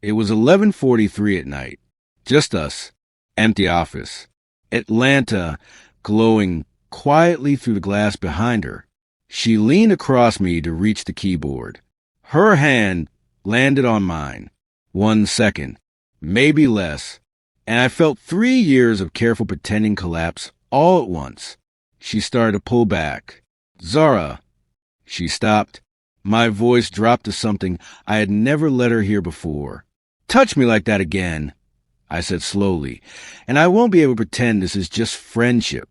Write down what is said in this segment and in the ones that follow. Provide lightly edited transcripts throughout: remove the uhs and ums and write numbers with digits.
It was 11:43 at night. Just us. Empty office. Atlanta glowing quietly through the glass behind her. She leaned across me to reach the keyboard. Her hand landed on mine. 1 second. Maybe less. And I felt 3 years of careful pretending collapse all at once. She started to pull back. Zara. She stopped. My voice dropped to something I had never let her hear before. Touch me like that again, I said slowly, and I won't be able to pretend this is just friendship.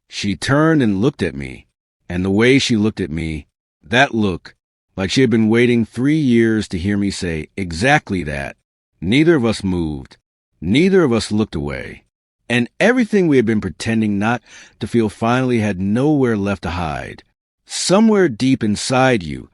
She turned and looked at me, and the way she looked at me, that look, like she had been waiting 3 years to hear me say exactly that. Neither of us moved. Neither of us looked away. And everything we had been pretending not to feel finally had nowhere left to hide. Somewhere deep inside you,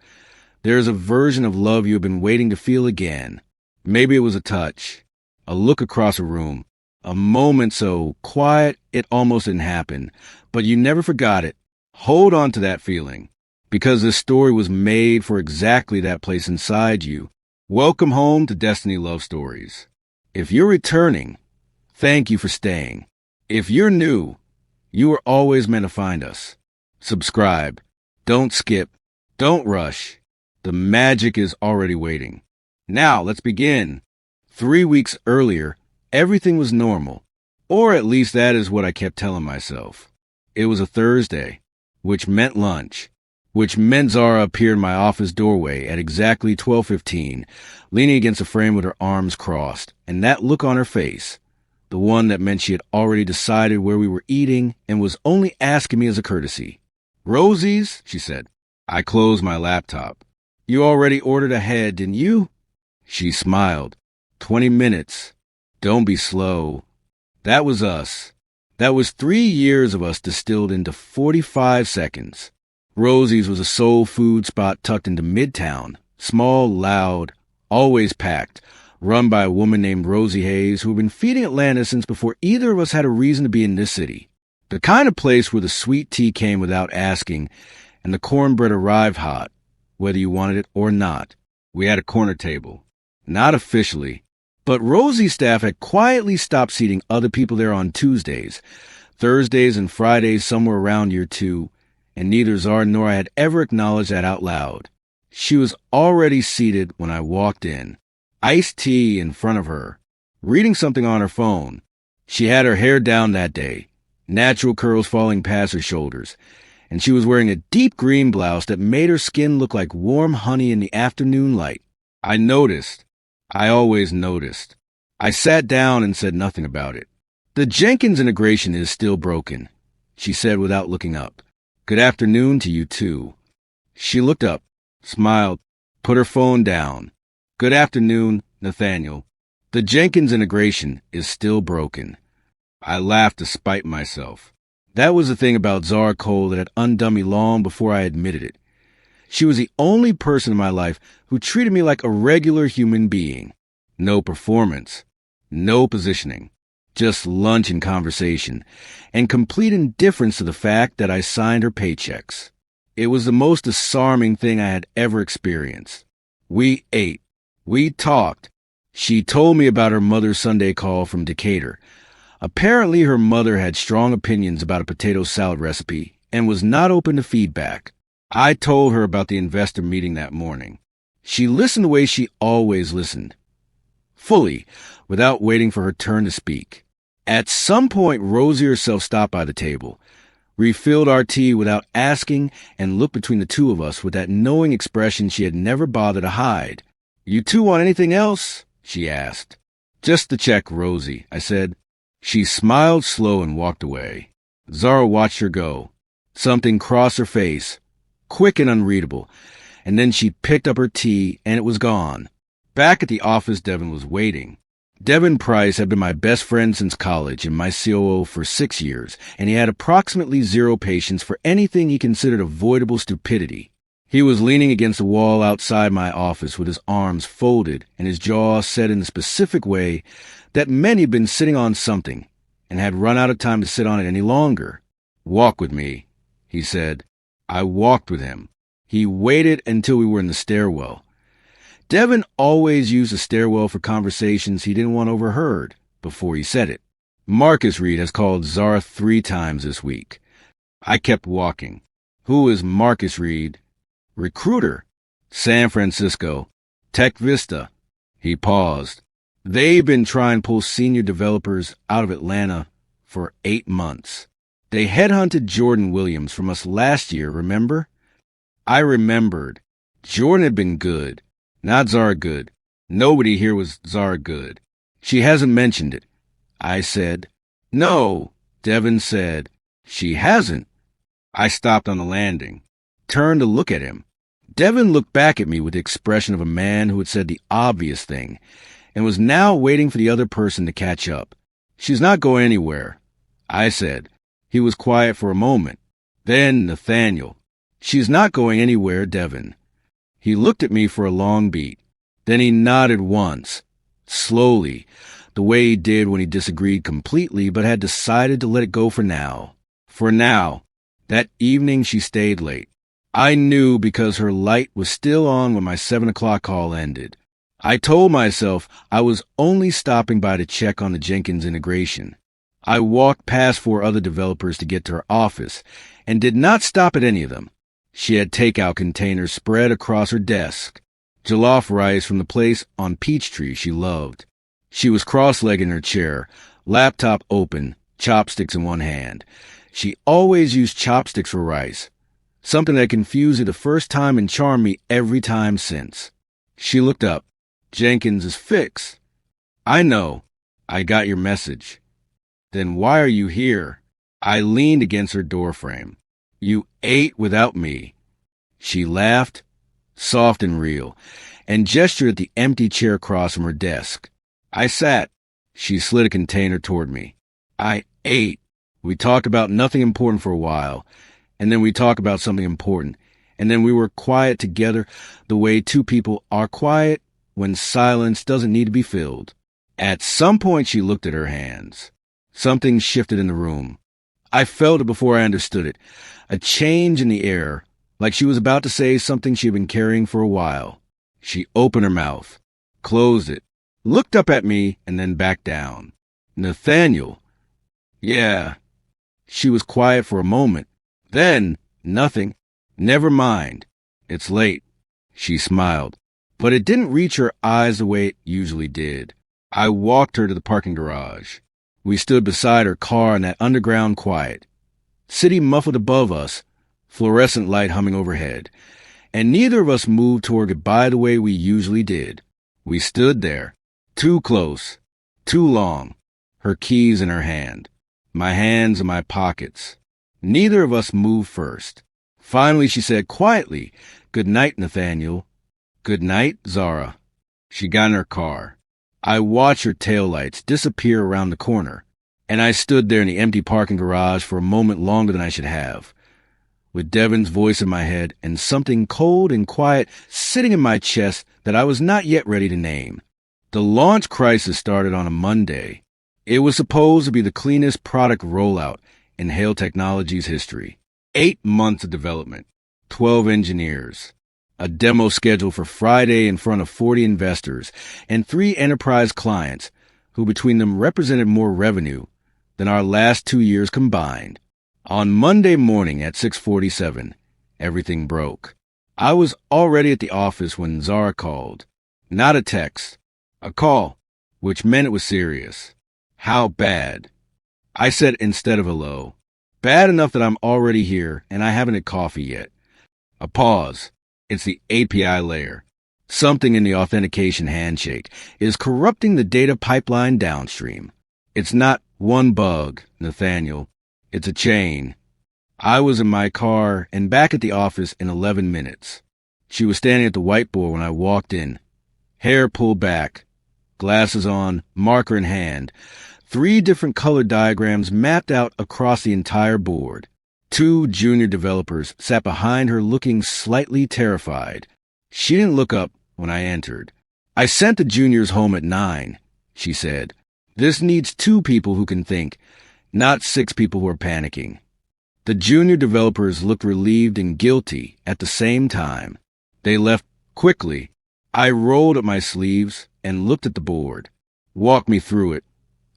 there is a version of love you have been waiting to feel again. Maybe it was a touch, a look across a room, a moment so quiet it almost didn't happen, but you never forgot it. Hold on to that feeling, because this story was made for exactly that place inside you. Welcome home to Destiny Love Stories. If you're returning, thank you for staying. If you're new, you were always meant to find us. Subscribe. Don't skip. Don't rush. The magic is already waiting. Now, let's begin. 3 weeks earlier, everything was normal. Or at least that is what I kept telling myself. It was a Thursday, which meant lunch, which meant Zara appeared in my office doorway at exactly 12:15, leaning against a frame with her arms crossed, and that look on her face, the one that meant she had already decided where we were eating and was only asking me as a courtesy. Rosie's, she said. I closed my laptop. You already ordered ahead, didn't you? She smiled. 20 minutes. Don't be slow. That was us. That was 3 years of us distilled into 45 seconds. Rosie's was a soul food spot tucked into Midtown, small, loud, always packed, run by a woman named Rosie Hayes who had been feeding Atlanta since before either of us had a reason to be in this city. The kind of place where the sweet tea came without asking and the cornbread arrived hot, whether you wanted it or not. We had a corner table. Not officially, but Rosie's staff had quietly stopped seating other people there on Tuesdays, Thursdays, and Fridays somewhere around year 2, and neither Zara nor I had ever acknowledged that out loud. She was already seated when I walked in, iced tea in front of her, reading something on her phone. She had her hair down that day, natural curls falling past her shoulders, and she was wearing a deep green blouse that made her skin look like warm honey in the afternoon light. I noticed. I always noticed. I sat down and said nothing about it. The Jenkins integration is still broken, she said without looking up. Good afternoon to you too. She looked up, smiled, put her phone down. Good afternoon, Nathaniel. The Jenkins integration is still broken. I laughed to spite myself. That was the thing about Zara Cole that had undone me long before I admitted it. She was the only person in my life who treated me like a regular human being. No performance, no positioning, just lunch and conversation, and complete indifference to the fact that I signed her paychecks. It was the most disarming thing I had ever experienced. We ate. We talked. She told me about her mother's Sunday call from Decatur. Apparently her mother had strong opinions about a potato salad recipe and was not open to feedback. I told her about the investor meeting that morning. She listened the way she always listened. Fully, without waiting for her turn to speak. At some point, Rosie herself stopped by the table, refilled our tea without asking, and looked between the two of us with that knowing expression she had never bothered to hide. You two want anything else? She asked. Just the check, Rosie, I said. She smiled slow and walked away. Zara watched her go. Something crossed her face, quick and unreadable, and then she picked up her tea and it was gone. Back at the office, Devin was waiting. Devin Price had been my best friend since college and my COO for 6 years, and he had approximately zero patience for anything he considered avoidable stupidity. He was leaning against the wall outside my office with his arms folded and his jaw set in the specific way that many had been sitting on something and had run out of time to sit on it any longer. Walk with me, he said. I walked with him. He waited until we were in the stairwell. Devin always used the stairwell for conversations he didn't want overheard before he said it. Marcus Reed has called Zara 3 times this week. I kept walking. Who is Marcus Reed? Recruiter. San Francisco. Tech Vista. He paused. They've been trying to pull senior developers out of Atlanta for 8 months. They headhunted Jordan Williams from us last year, remember? I remembered. Jordan had been good. Not Zara good. Nobody here was Zara good. She hasn't mentioned it. I said. No, Devin said. She hasn't. I stopped on the landing, turned to look at him. Devin looked back at me with the expression of a man who had said the obvious thing and was now waiting for the other person to catch up. She's not going anywhere, I said. He was quiet for a moment. Then Nathaniel. She's not going anywhere, Devin. He looked at me for a long beat. Then he nodded once, slowly, the way he did when he disagreed completely but had decided to let it go for now. For now. That evening she stayed late. I knew because her light was still on when my 7 o'clock call ended. I told myself I was only stopping by to check on the Jenkins integration. I walked past 4 other developers to get to her office and did not stop at any of them. She had takeout containers spread across her desk, jollof rice from the place on Peachtree she loved. She was cross-legged in her chair, laptop open, chopsticks in one hand. She always used chopsticks for rice, something that confused her the first time and charmed me every time since. She looked up. Jenkins is fixed. I know. I got your message. Then why are you here? I leaned against her doorframe. You ate without me. She laughed, soft and real, and gestured at the empty chair across from her desk. I sat. She slid a container toward me. I ate. We talked about nothing important for a while, and then we talked about something important, and then we were quiet together the way 2 people are quiet when silence doesn't need to be filled. At some point she looked at her hands. Something shifted in the room. I felt it before I understood it. A change in the air, like she was about to say something she had been carrying for a while. She opened her mouth, closed it, looked up at me, and then back down. Nathaniel. Yeah. She was quiet for a moment. Then, nothing. Never mind. It's late. She smiled. But it didn't reach her eyes the way it usually did. I walked her to the parking garage. We stood beside her car in that underground quiet. City muffled above us, fluorescent light humming overhead. And neither of us moved toward goodbye the way we usually did. We stood there, too close, too long, her keys in her hand, my hands in my pockets. Neither of us moved first. Finally she said quietly, "Good night, Nathaniel." "Good night, Zara." She got in her car. I watched her taillights disappear around the corner, and I stood there in the empty parking garage for a moment longer than I should have, with Devin's voice in my head and something cold and quiet sitting in my chest that I was not yet ready to name. The launch crisis started on a Monday. It was supposed to be the cleanest product rollout in Hale Technologies history. 8 months of development, 12 engineers, a demo scheduled for Friday in front of 40 investors, and 3 enterprise clients who between them represented more revenue than our last 2 years combined. On Monday morning at 6:47, everything broke. I was already at the office when Zara called. Not a text, a call, which meant it was serious. How bad? I said instead of hello. Bad enough that I'm already here and I haven't had coffee yet. A pause. It's the API layer. Something in the authentication handshake is corrupting the data pipeline downstream. It's not one bug, Nathaniel. It's a chain. I was in my car and back at the office in 11 minutes. She was standing at the whiteboard when I walked in. Hair pulled back, glasses on, marker in hand. 3 different color diagrams mapped out across the entire board. 2 junior developers sat behind her looking slightly terrified. She didn't look up when I entered. "I sent the juniors home at 9, she said. "This needs 2 people who can think, not 6 people who are panicking." The junior developers looked relieved and guilty at the same time. They left quickly, I rolled up my sleeves and looked at the board. "Walk me through it,"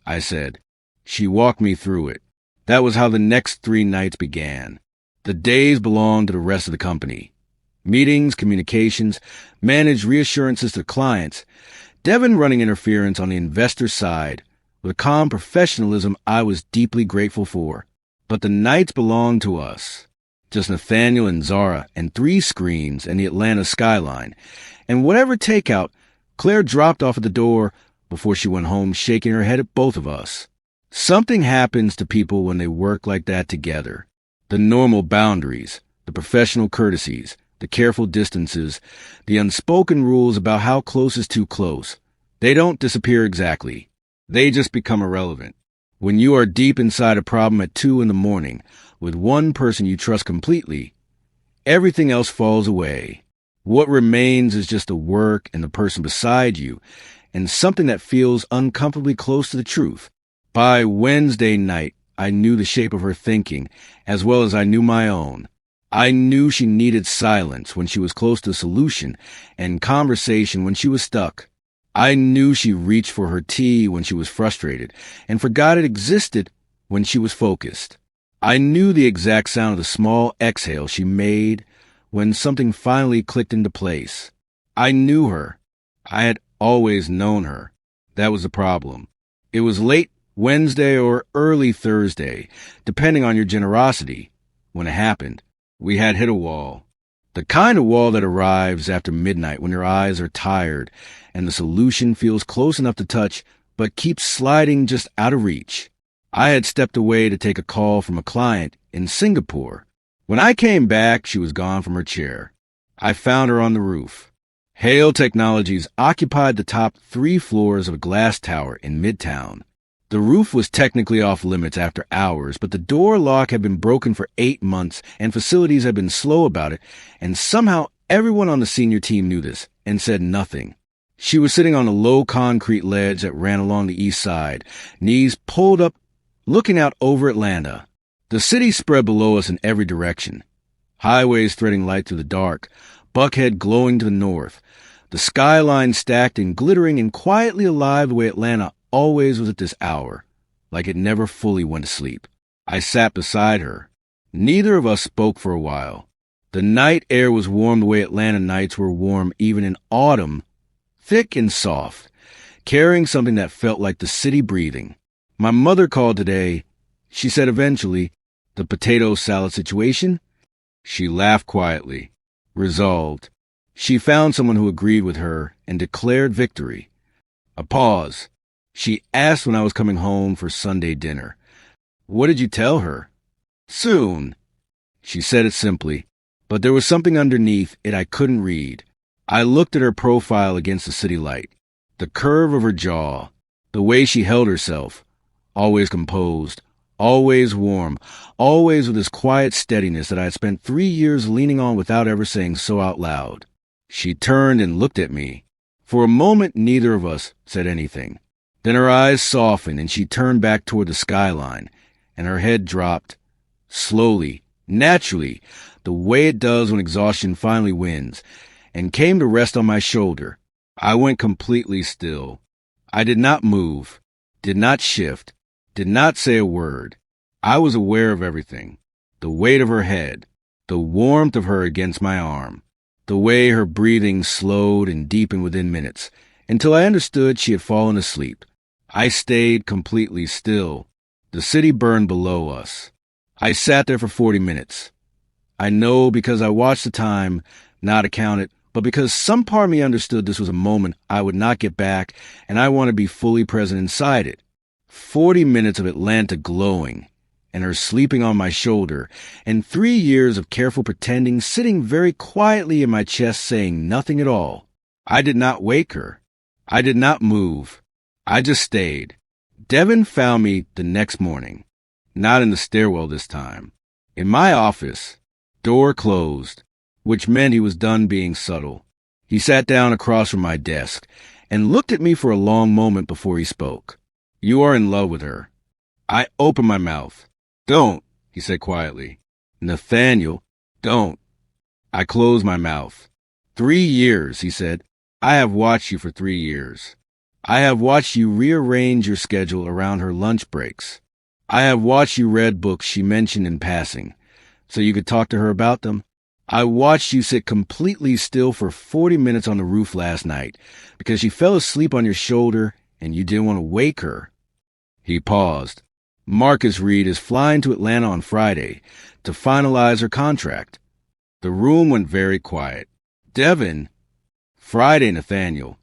I said. She walked me through it. That was how the next 3 nights began. The days belonged to the rest of the company. Meetings, communications, managed reassurances to clients. Devin running interference on the investor side with a calm professionalism I was deeply grateful for. But the nights belonged to us. Just Nathaniel and Zara and 3 screens and the Atlanta skyline. And whatever takeout, Claire dropped off at the door before she went home, shaking her head at both of us. Something happens to people when they work like that together. The normal boundaries, the professional courtesies, the careful distances, the unspoken rules about how close is too close. They don't disappear exactly. They just become irrelevant. When you are deep inside a problem at 2 a.m. with one person you trust completely, everything else falls away. What remains is just the work and the person beside you, and something that feels uncomfortably close to the truth. By Wednesday night, I knew the shape of her thinking, as well as I knew my own. I knew she needed silence when she was close to a solution, and conversation when she was stuck. I knew she reached for her tea when she was frustrated, and forgot it existed when she was focused. I knew the exact sound of the small exhale she made when something finally clicked into place. I knew her. I had always known her. That was the problem. It was late Wednesday or early Thursday, depending on your generosity, when it happened. We had hit a wall. The kind of wall that arrives after midnight when your eyes are tired and the solution feels close enough to touch but keeps sliding just out of reach. I had stepped away to take a call from a client in Singapore. When I came back, she was gone from her chair. I found her on the roof. Hale Technologies occupied the top 3 floors of a glass tower in Midtown. The roof was technically off limits after hours, but the door lock had been broken for 8 months and facilities had been slow about it, and somehow everyone on the senior team knew this and said nothing. She was sitting on a low concrete ledge that ran along the east side, knees pulled up, looking out over Atlanta. The city spread below us in every direction. Highways threading light through the dark, Buckhead glowing to the north, the skyline stacked and glittering and quietly alive the way Atlanta always was at this hour, like it never fully went to sleep. I sat beside her. Neither of us spoke for a while. The night air was warm the way Atlanta nights were warm even in autumn, thick and soft, carrying something that felt like the city breathing. My mother called today. She said eventually, "The potato salad situation?" She laughed quietly, resolved. She found someone who agreed with her and declared victory. A pause. She asked when I was coming home for Sunday dinner. "What did you tell her?" "Soon." She said it simply, but there was something underneath it I couldn't read. I looked at her profile against the city light. The curve of her jaw, the way she held herself, always composed, always warm, always with this quiet steadiness that I had spent 3 years leaning on without ever saying so out loud. She turned and looked at me. For a moment, neither of us said anything. Then her eyes softened and she turned back toward the skyline, and her head dropped, slowly, naturally, the way it does when exhaustion finally wins, and came to rest on my shoulder. I went completely still. I did not move, did not shift, did not say a word. I was aware of everything. The weight of her head, the warmth of her against my arm, the way her breathing slowed and deepened within minutes, until I understood she had fallen asleep. I stayed completely still. The city burned below us. I sat there for 40 minutes. I know because I watched the time, not counted, but because some part of me understood this was a moment I would not get back, and I wanted to be fully present inside it. 40 minutes of Atlanta glowing, and her sleeping on my shoulder, and 3 years of careful pretending sitting very quietly in my chest saying nothing at all. I did not wake her. I did not move. I just stayed. Devin found me the next morning. Not in the stairwell this time. In my office. Door closed, which meant he was done being subtle. He sat down across from my desk and looked at me for a long moment before he spoke. "You are in love with her." I opened my mouth. "Don't," he said quietly. "Nathaniel, don't." I closed my mouth. 3 years, he said. I have watched you for 3 years. I have watched you rearrange your schedule around her lunch breaks. I have watched you read books she mentioned in passing, so you could talk to her about them. I watched you sit completely still for 40 minutes on the roof last night because she fell asleep on your shoulder and you didn't want to wake her. He paused. Marcus Reed is flying to Atlanta on Friday to finalize her contract. The room went very quiet. Devin, Friday, Nathaniel.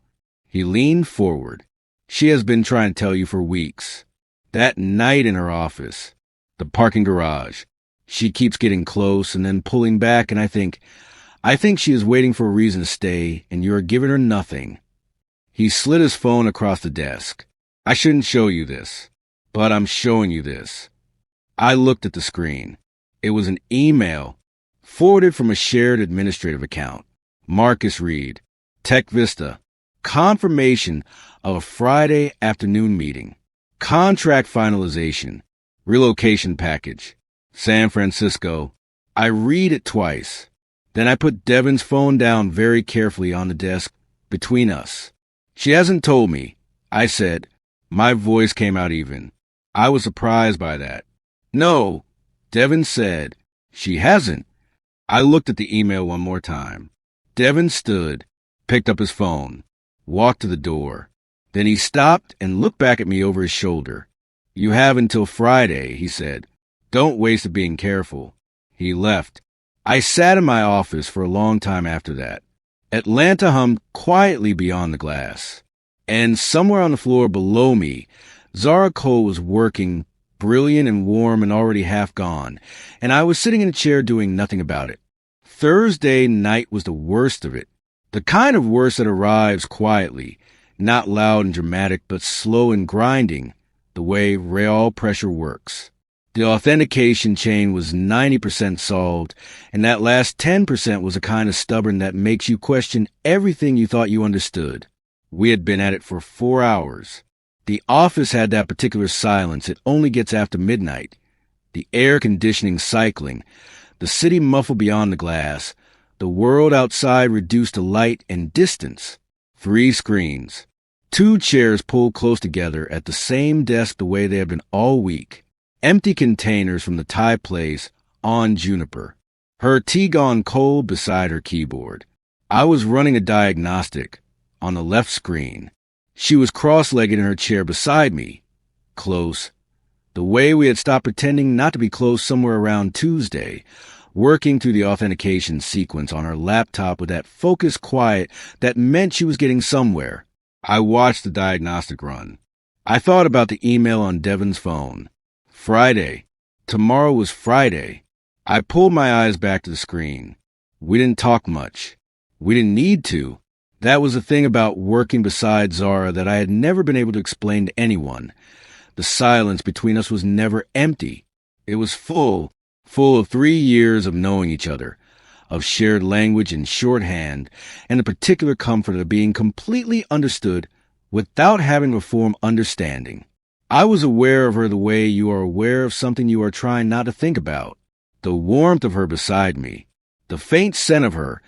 He leaned forward. She has been trying to tell you for weeks. That night in her office, the parking garage, she keeps getting close and then pulling back, and I think she is waiting for a reason to stay, and you are giving her nothing. He slid his phone across the desk. I shouldn't show you this, but I'm showing you this. I looked at the screen. It was an email forwarded from a shared administrative account. Marcus Reed, Tech Vista, confirmation of a Friday afternoon meeting, contract finalization, relocation package, San Francisco. I read it twice. Then I put Devin's phone down very carefully on the desk between us. She hasn't told me, I said. My voice came out even. I was surprised by that. No, Devin said. She hasn't. I looked at the email one more time. Devin stood, picked up his phone, walked to the door. Then he stopped and looked back at me over his shoulder. You have until Friday, he said. Don't waste it being careful. He left. I sat in my office for a long time after that. Atlanta hummed quietly beyond the glass. And somewhere on the floor below me, Zara Cole was working, brilliant and warm and already half gone, and I was sitting in a chair doing nothing about it. Thursday night was the worst of it. The kind of worst that arrives quietly, not loud and dramatic, but slow and grinding, the way rail pressure works. The authentication chain was 90% solved, and that last 10% was a kind of stubborn that makes you question everything you thought you understood. We had been at it for 4 hours. The office had that particular silence it only gets after midnight. The air conditioning cycling, the city muffled beyond the glass, the world outside reduced to light and distance. 3 screens. 2 chairs pulled close together at the same desk the way they had been all week. Empty containers from the Thai place on Juniper. Her tea gone cold beside her keyboard. I was running a diagnostic on the left screen. She was cross-legged in her chair beside me. Close. The way we had stopped pretending not to be close somewhere around Tuesday, working through the authentication sequence on her laptop with that focused quiet that meant she was getting somewhere. I watched the diagnostic run. I thought about the email on Devin's phone. Friday. Tomorrow was Friday. I pulled my eyes back to the screen. We didn't talk much. We didn't need to. That was the thing about working beside Zara that I had never been able to explain to anyone. The silence between us was never empty. It was full of 3 years of knowing each other, of shared language and shorthand, and the particular comfort of being completely understood without having to form understanding. I was aware of her the way you are aware of something you are trying not to think about. The warmth of her beside me, the faint scent of her,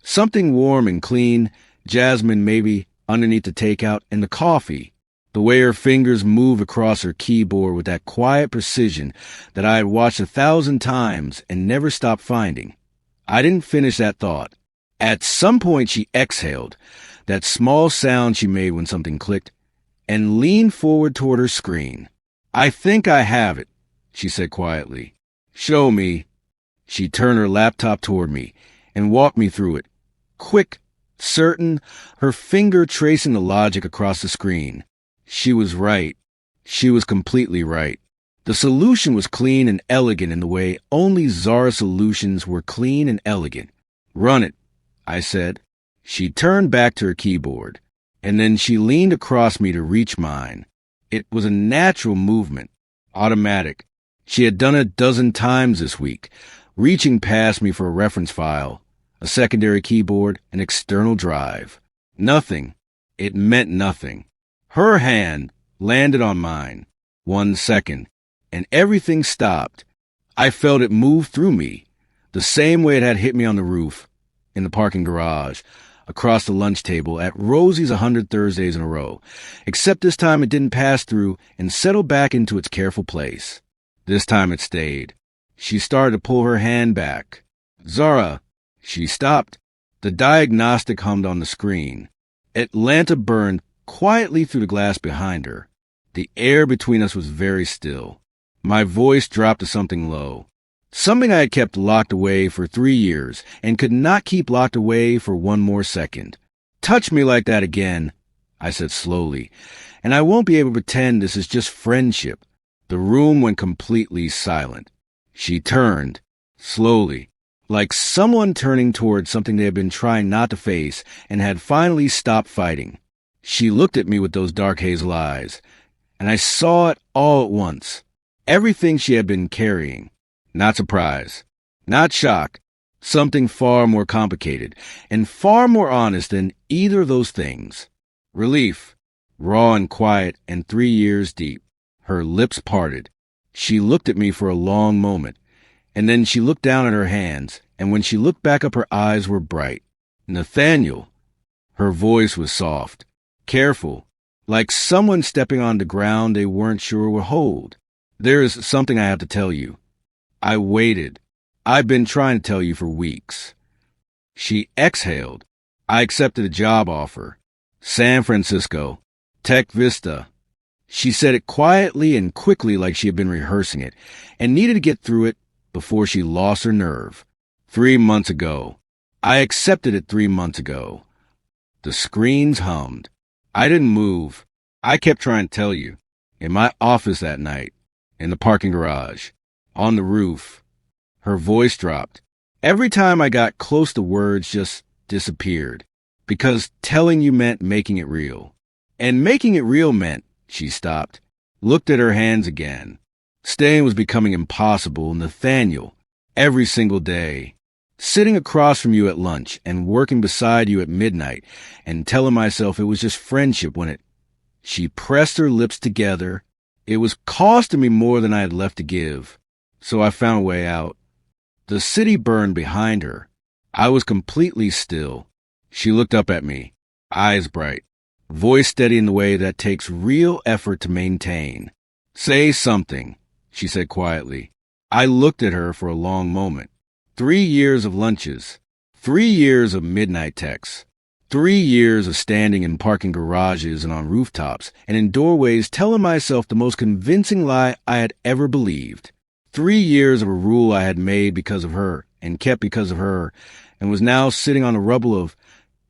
something warm and clean, jasmine maybe, underneath the takeout, and the coffee. The way her fingers move across her keyboard with that quiet precision that I had watched 1,000 times and never stopped finding. I didn't finish that thought. At some point she exhaled, that small sound she made when something clicked, and leaned forward toward her screen. I think I have it, she said quietly. Show me. She turned her laptop toward me and walked me through it. Quick, certain, her finger tracing the logic across the screen. She was right. She was completely right. The solution was clean and elegant in the way only Zara solutions were clean and elegant. Run it, I said. She turned back to her keyboard, and then she leaned across me to reach mine. It was a natural movement, automatic. She had done it a dozen times this week, reaching past me for a reference file, a secondary keyboard, an external drive. Nothing. It meant nothing. Her hand landed on mine. 1 second, and everything stopped. I felt it move through me, the same way it had hit me on the roof, in the parking garage, across the lunch table at Rosie's 100 Thursdays in a row, except this time it didn't pass through and settle back into its careful place. This time it stayed. She started to pull her hand back. "Zara." She stopped. The diagnostic hummed on the screen. Atlanta burned quietly through the glass behind her. The air between us was very still. My voice dropped to something low. Something I had kept locked away for 3 years and could not keep locked away for one more second. "Touch me like that again," I said slowly, "and I won't be able to pretend this is just friendship." The room went completely silent. She turned, slowly, like someone turning towards something they had been trying not to face and had finally stopped fighting. She looked at me with those dark hazel eyes, and I saw it all at once. Everything she had been carrying. Not surprise, not shock, something far more complicated and far more honest than either of those things. Relief, raw and quiet and 3 years deep. Her lips parted. She looked at me for a long moment, and then she looked down at her hands, and when she looked back up her eyes were bright. "Nathaniel." Her voice was soft, careful, like someone stepping on the ground they weren't sure would hold. "There is something I have to tell you." I waited. "I've been trying to tell you for weeks." She exhaled. "I accepted a job offer. San Francisco. Tech Vista." She said it quietly and quickly like she had been rehearsing it and needed to get through it before she lost her nerve. 3 months ago. I accepted it 3 months ago. The screens hummed. I didn't move. I kept trying to tell you. In my office that night. In the parking garage. On the roof. Her voice dropped. Every time I got close, the words just disappeared. Because telling you meant making it real. And making it real meant, she stopped, looked at her hands again. Staying was becoming impossible, Nathaniel, every single day. Sitting across from you at lunch and working beside you at midnight and telling myself it was just friendship when it... She pressed her lips together. It was costing me more than I had left to give. So I found a way out. The city burned behind her. I was completely still. She looked up at me, eyes bright, voice steady in the way that takes real effort to maintain. "Say something," she said quietly. I looked at her for a long moment. 3 years of lunches, 3 years of midnight texts, 3 years of standing in parking garages and on rooftops and in doorways telling myself the most convincing lie I had ever believed. 3 years of a rule I had made because of her and kept because of her and was now sitting on the rubble of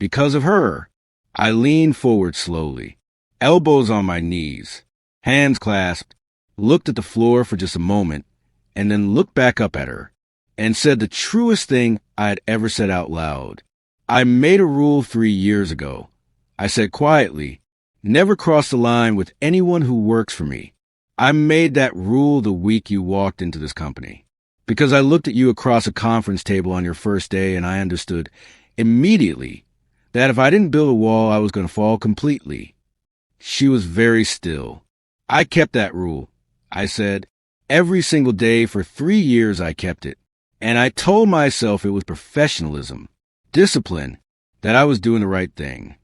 because of her. I leaned forward slowly, elbows on my knees, hands clasped, looked at the floor for just a moment, and then looked back up at her and said the truest thing I had ever said out loud. I made a rule 3 years ago. I said quietly, never cross the line with anyone who works for me. I made that rule the week you walked into this company. Because I looked at you across a conference table on your first day and I understood immediately that if I didn't build a wall, I was going to fall completely. She was very still. I kept that rule, I said. Every single day for 3 years I kept it. And I told myself it was professionalism, discipline, that I was doing the right thing.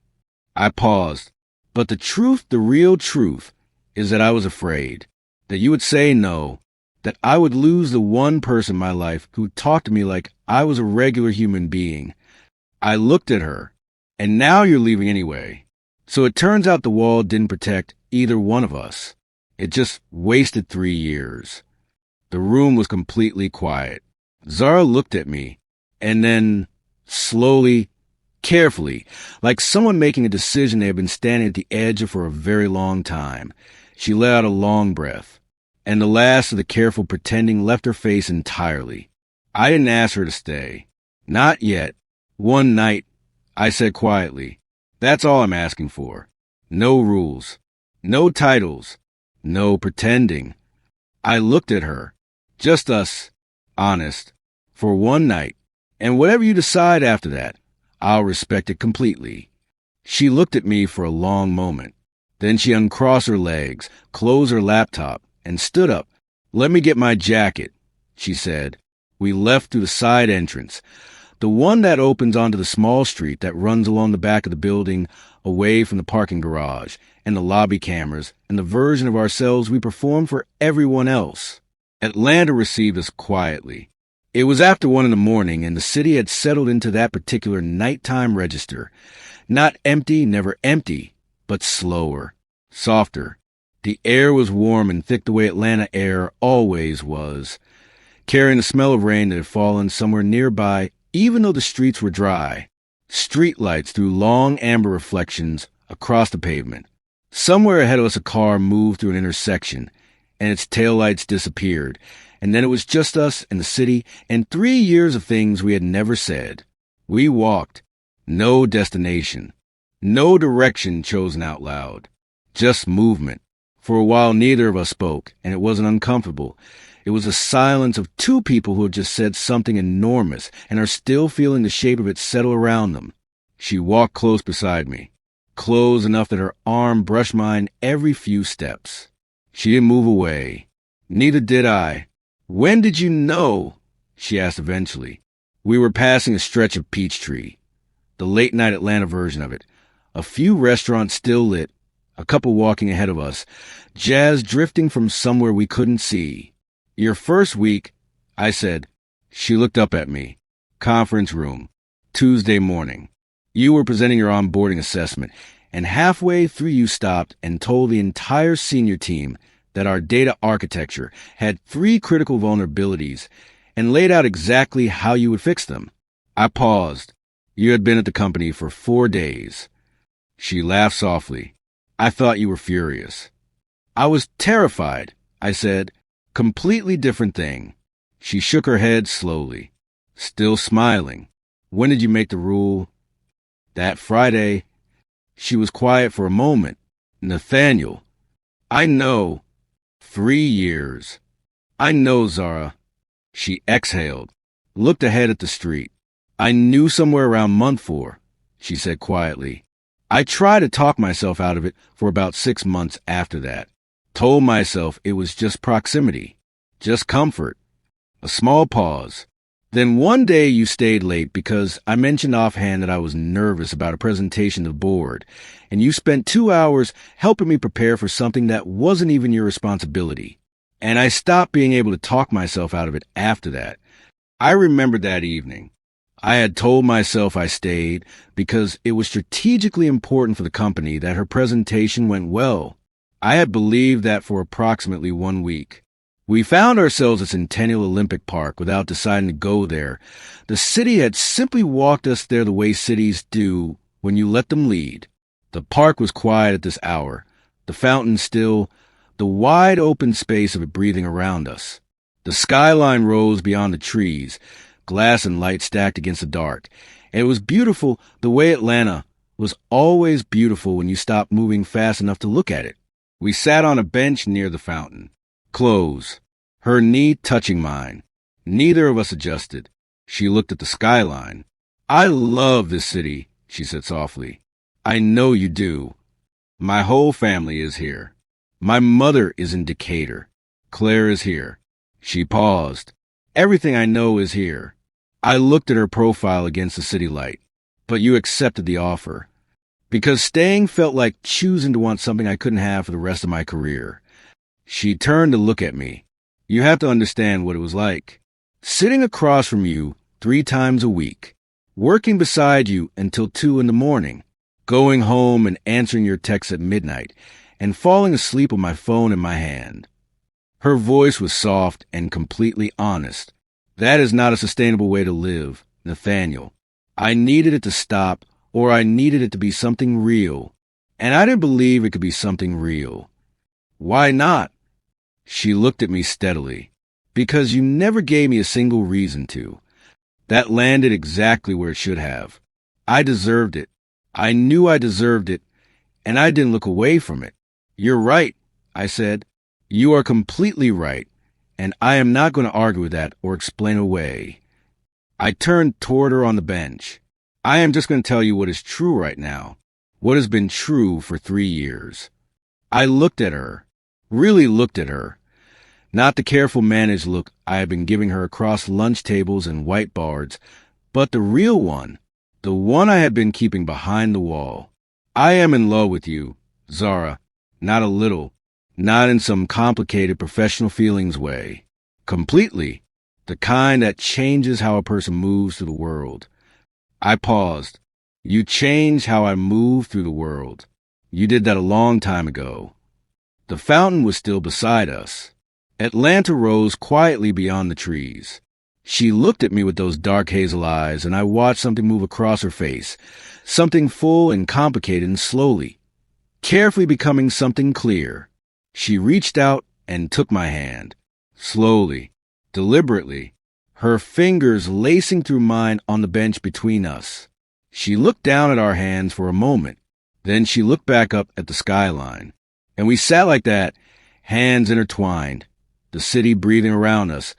I paused. But the truth, the real truth, is that I was afraid that you would say no, that I would lose the one person in my life who talked to me like I was a regular human being. I looked at her, and now you're leaving anyway. So it turns out the wall didn't protect either one of us. It just wasted 3 years. The room was completely quiet. Zara looked at me, and then, slowly, carefully, like someone making a decision they had been standing at the edge of for a very long time, she let out a long breath, and the last of the careful pretending left her face entirely. I didn't ask her to stay. Not yet. One night, I said quietly, that's all I'm asking for. No rules. No titles. No pretending. I looked at her. Just us. Honest. For one night. And whatever you decide after that, I'll respect it completely. She looked at me for a long moment. Then she uncrossed her legs, closed her laptop, and stood up. "Let me get my jacket," she said. We left through the side entrance. The one that opens onto the small street that runs along the back of the building away from the parking garage and the lobby cameras and the version of ourselves we perform for everyone else. Atlanta received us quietly. It was after 1 a.m, and the city had settled into that particular nighttime register. Not empty, never empty, but slower, softer. The air was warm and thick the way Atlanta air always was, carrying the smell of rain that had fallen somewhere nearby, even though the streets were dry. Streetlights threw long amber reflections across the pavement. Somewhere ahead of us a car moved through an intersection, and its taillights disappeared, and then it was just us and the city and 3 years of things we had never said. We walked. No destination. No direction chosen out loud. Just movement. For a while neither of us spoke, and it wasn't uncomfortable. It was the silence of two people who had just said something enormous and are still feeling the shape of it settle around them. She walked close beside me, close enough that her arm brushed mine every few steps. She didn't move away. Neither did I. "When did you know?" she asked eventually. We were passing a stretch of Peachtree, the late-night Atlanta version of it. A few restaurants still lit, a couple walking ahead of us, jazz drifting from somewhere we couldn't see. "Your first week," I said. She looked up at me. "Conference room. Tuesday morning. You were presenting your onboarding assessment, and halfway through you stopped and told the entire senior team that our data architecture had 3 critical vulnerabilities and laid out exactly how you would fix them." I paused. "You had been at the company for 4 days. She laughed softly. "I thought you were furious." "I was terrified," I said. "Completely different thing." She shook her head slowly, still smiling. "When did you make the rule?" "That Friday." She was quiet for a moment. "Nathaniel." "I know." 3 years. "I know, Zara." She exhaled, looked ahead at the street. "I knew somewhere around month 4, she said quietly. I tried to talk myself out of it for about 6 months after that. Told myself it was just proximity, just comfort. A small pause. Then one day you stayed late because I mentioned offhand that I was nervous about a presentation to the board, and you spent 2 hours helping me prepare for something that wasn't even your responsibility. And I stopped being able to talk myself out of it after that. I remembered that evening. I had told myself I stayed because it was strategically important for the company that her presentation went well. I had believed that for approximately 1 week. We found ourselves at Centennial Olympic Park without deciding to go there. The city had simply walked us there the way cities do when you let them lead. The park was quiet at this hour, the fountain still, the wide open space of it breathing around us. The skyline rose beyond the trees, glass and light stacked against the dark, and it was beautiful the way Atlanta was always beautiful when you stopped moving fast enough to look at it. We sat on a bench near the fountain. Close, her knee touching mine. Neither of us adjusted. She looked at the skyline. "I love this city," she said softly. "I know you do. My whole family is here. My mother is in Decatur. Claire is here." She paused. "Everything I know is here." I looked at her profile against the city light. "But you accepted the offer. Because staying felt like choosing to want something I couldn't have for the rest of my career." She turned to look at me. "You have to understand what it was like. Sitting across from you 3 times a week. Working beside you until 2 a.m. Going home and answering your texts at midnight. And falling asleep with my phone in my hand." Her voice was soft and completely honest. "That is not a sustainable way to live, Nathaniel. I needed it to stop, or I needed it to be something real. And I didn't believe it could be something real." "Why not?" She looked at me steadily. "Because you never gave me a single reason to." That landed exactly where it should have. I deserved it. I knew I deserved it, and I didn't look away from it. "You're right," I said. "You are completely right, and I am not going to argue with that or explain away." I turned toward her on the bench. "I am just going to tell you what is true right now, what has been true for 3 years." I looked at her, really looked at her. Not the careful managed look I had been giving her across lunch tables and whiteboards, But the real one, the one I had been keeping behind the wall. I am in love with you, Zara. Not a little. Not in some complicated professional feelings way. Completely. The kind that changes how a person moves through the world. I paused. You changed how I move through the world. You did that a long time ago. The fountain was still beside us. Atlanta rose quietly beyond the trees. She looked at me with those dark hazel eyes, and I watched something move across her face, something full and complicated and slowly, carefully becoming something clear. She reached out and took my hand, slowly, deliberately, her fingers lacing through mine on the bench between us. She looked down at our hands for a moment, then she looked back up at the skyline, and we sat like that, hands intertwined, the city breathing around us.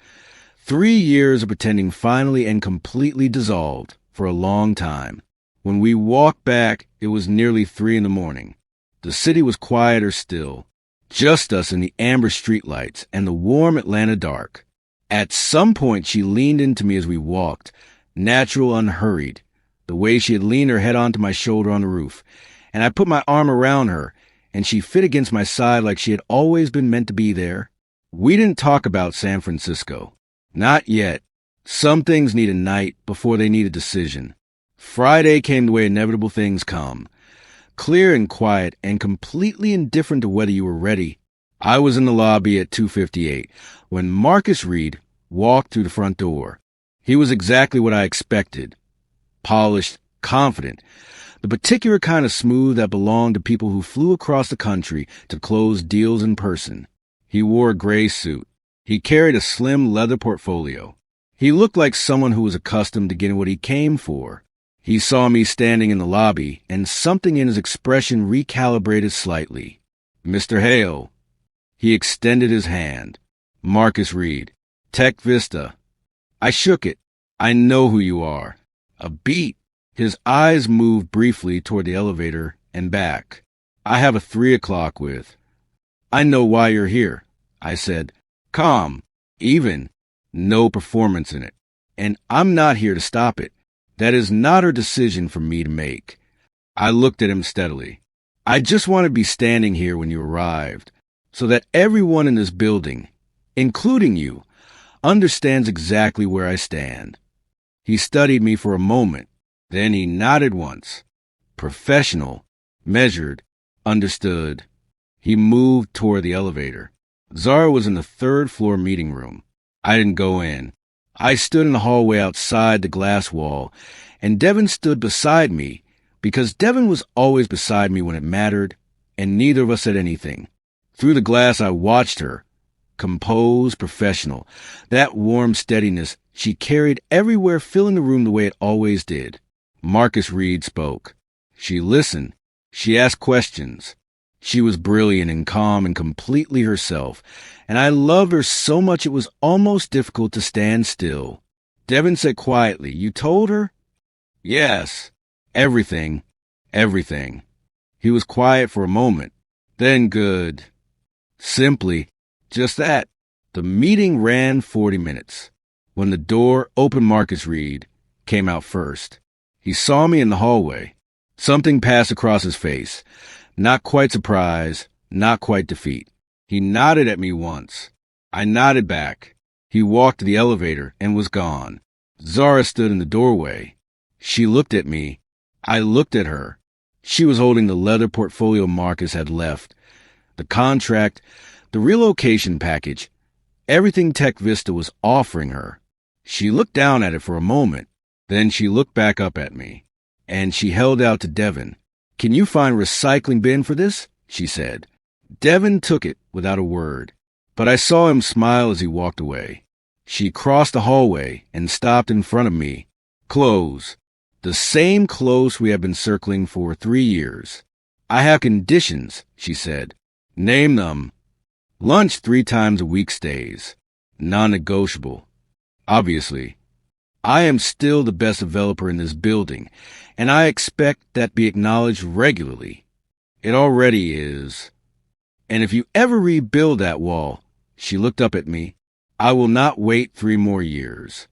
3 years of pretending finally and completely dissolved for a long time. When we walked back, it was nearly 3 a.m. The city was quieter still, just us in the amber streetlights and the warm Atlanta dark. At some point, she leaned into me as we walked, natural, unhurried, the way she had leaned her head onto my shoulder on the roof, and I put my arm around her, and she fit against my side like she had always been meant to be there. We didn't talk about San Francisco. Not yet. Some things need a night before they need a decision. Friday came the way inevitable things come. Clear and quiet and completely indifferent to whether you were ready. I was in the lobby at 2:58 when Marcus Reed walked through the front door. He was exactly what I expected. Polished, confident. The particular kind of smooth that belonged to people who flew across the country to close deals in person. He wore a gray suit. He carried a slim leather portfolio. He looked like someone who was accustomed to getting what he came for. He saw me standing in the lobby, and something in his expression recalibrated slightly. Mr. Hale. He extended his hand. Marcus Reed. Tech Vista. I shook it. I know who you are. A beat. His eyes moved briefly toward the elevator and back. I have a 3 o'clock with. I know why you're here, I said. Calm, even, no performance in it. And I'm not here to stop it. That is not a decision for me to make. I looked at him steadily. I just want to be standing here when you arrived, so that everyone in this building, including you, understands exactly where I stand. He studied me for a moment, then he nodded once. Professional, measured, understood. He moved toward the elevator. Zara was in the 3rd-floor meeting room. I didn't go in. I stood in the hallway outside the glass wall, and Devin stood beside me because Devin was always beside me when it mattered, and neither of us said anything. Through the glass, I watched her. Composed, professional. That warm steadiness she carried everywhere, filling the room the way it always did. Marcus Reed spoke. She listened. She asked questions. She was brilliant and calm and completely herself, and I loved her so much it was almost difficult to stand still. Devin said quietly, You told her? Yes. Everything. Everything. He was quiet for a moment. Then good. Simply, just that. The meeting ran 40 minutes. When the door opened, Marcus Reed came out first. He saw me in the hallway. Something passed across his face. Not quite surprise, not quite defeat. He nodded at me once. I nodded back. He walked to the elevator and was gone. Zara stood in the doorway. She looked at me. I looked at her. She was holding the leather portfolio Marcus had left. The contract, the relocation package, everything Tech Vista was offering her. She looked down at it for a moment. Then she looked back up at me. And she held out to Devin. Can you find a recycling bin for this? She said. Devin took it without a word, but I saw him smile as he walked away. She crossed the hallway and stopped in front of me. Clothes. The same clothes we have been circling for 3 years. I have conditions, she said. Name them. Lunch 3 times a week stays. Non-negotiable. Obviously. I am still the best developer in this building, and I expect that be acknowledged regularly. It already is. And if you ever rebuild that wall, she looked up at me, I will not wait 3 more years.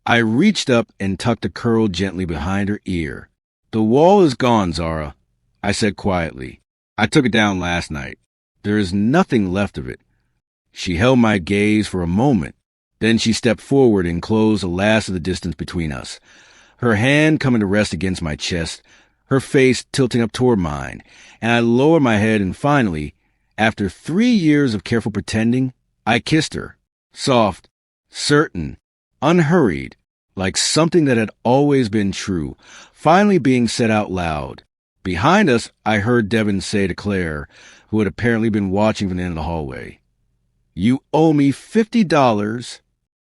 I reached up and tucked the curl gently behind her ear. The wall is gone, Zara, I said quietly. I took it down last night. There is nothing left of it. She held my gaze for a moment. Then she stepped forward and closed the last of the distance between us. Her hand coming to rest against my chest, her face tilting up toward mine, and I lowered my head and finally, after 3 years of careful pretending, I kissed her. Soft, certain, unhurried, like something that had always been true, finally being said out loud. Behind us, I heard Devin say to Claire, who had apparently been watching from the end of the hallway, "You owe me $50.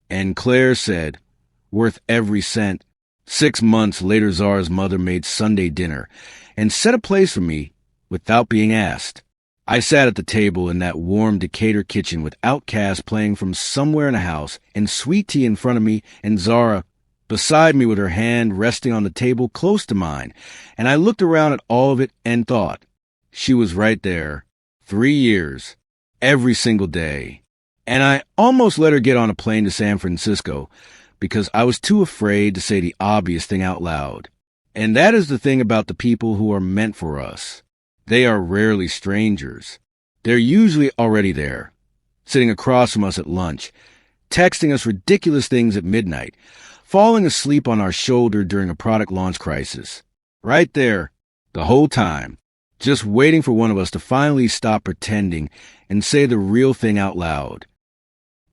And Claire said, "Worth every cent." 6 months later, Zara's mother made Sunday dinner and set a place for me without being asked. I sat at the table in that warm Decatur kitchen with Outcast playing from somewhere in the house and sweet tea in front of me and Zara beside me with her hand resting on the table close to mine, and I looked around at all of it and thought, she was right there, 3 years, every single day. And I almost let her get on a plane to San Francisco because I was too afraid to say the obvious thing out loud. And that is the thing about the people who are meant for us. They are rarely strangers. They're usually already there, sitting across from us at lunch, texting us ridiculous things at midnight, falling asleep on our shoulder during a product launch crisis. Right there, the whole time, just waiting for one of us to finally stop pretending and say the real thing out loud.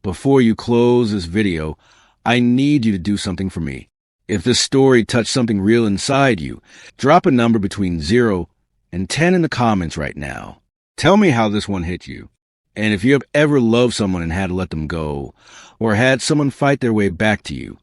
Before you close this video, I need you to do something for me. If this story touched something real inside you, drop a number between 0 and 10 in the comments right now. Tell me how this one hit you. And if you have ever loved someone and had to let them go, or had someone fight their way back to you,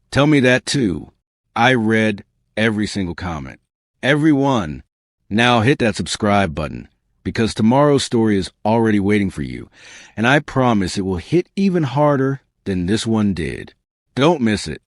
tell me that too. I read every single comment. Every one. Now hit that subscribe button, because tomorrow's story is already waiting for you, and I promise it will hit even harder than this one did. Don't miss it.